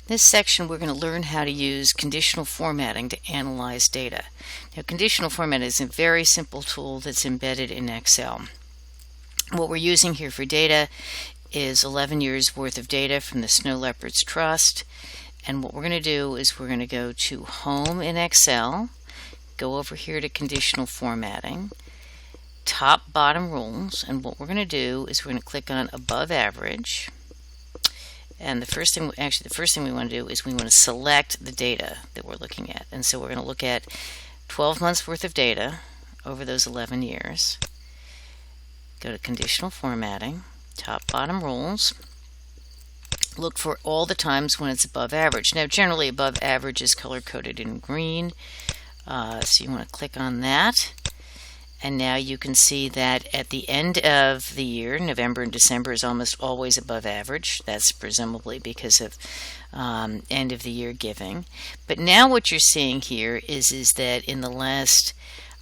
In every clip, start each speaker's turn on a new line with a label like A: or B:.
A: This section we're going to learn how to use conditional formatting to analyze data. Now, conditional formatting is a very simple tool that's embedded in Excel. What we're using here for data is 11 years worth of data from the Snow Leopards Trust. And what we're going to do is we're going to go to Home in Excel, go over here to Conditional Formatting, Top Bottom Rules, and what we're going to do is we're going to click on Above Average. And the first thing we want to do is we want to select the data that we're looking at. And so we're going to look at 12 months worth of data over those 11 years. Go to Conditional Formatting, Top Bottom Rules. Look for all the times when it's above average. Now, generally above average is color-coded in green. So you want to click on that. And now you can see that at the end of the year, November and December is almost always above average. That's presumably because of end of the year giving. But now what you're seeing here is that in the last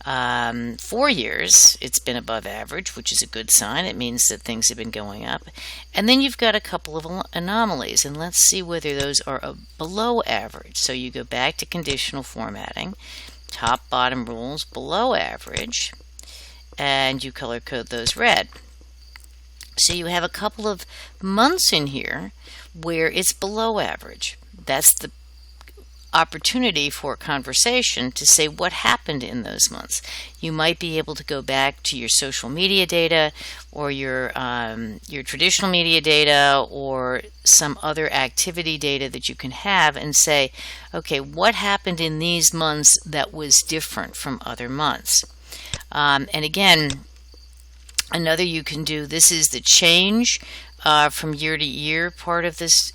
A: 4 years, it's been above average, which is a good sign. It means that things have been going up. And then you've got a couple of anomalies, and let's see whether those are below average. So you go back to Conditional Formatting, Top Bottom Rules, Below Average, and you color code those red. So you have a couple of months in here where it's below average. That's the opportunity for conversation to say what happened in those months. You might be able to go back to your social media data or your traditional media data or some other activity data that you can have and say, okay, what happened in these months that was different from other months? And again, another you can do, this is the change from year to year part of this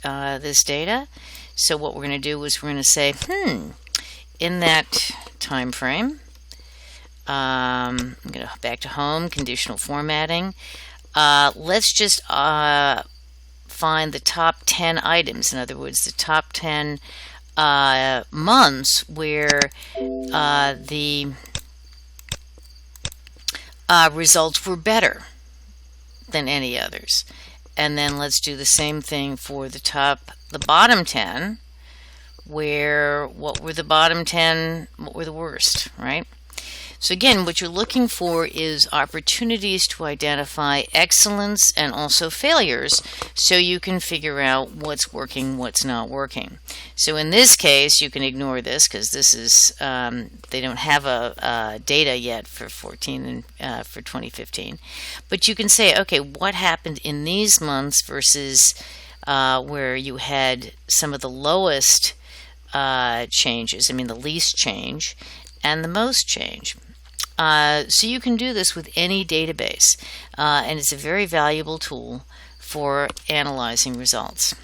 A: data. So what we're going to do is we're going to say, in that time frame, I'm going to back to Home, Conditional Formatting. Let's just find the top 10 items. In other words, the top 10 months where the results were better than any others. And then let's do the same thing for the bottom 10, where what were the bottom 10, what were the worst, right? So again, what you're looking for is opportunities to identify excellence and also failures so you can figure out what's working, what's not working. So in this case, you can ignore this because this is, they don't have a data yet for 14 and for 2015. But you can say, okay, what happened in these months versus where you had some of the lowest changes, the least change, and the most change. So you can do this with any database, and it's a very valuable tool for analyzing results.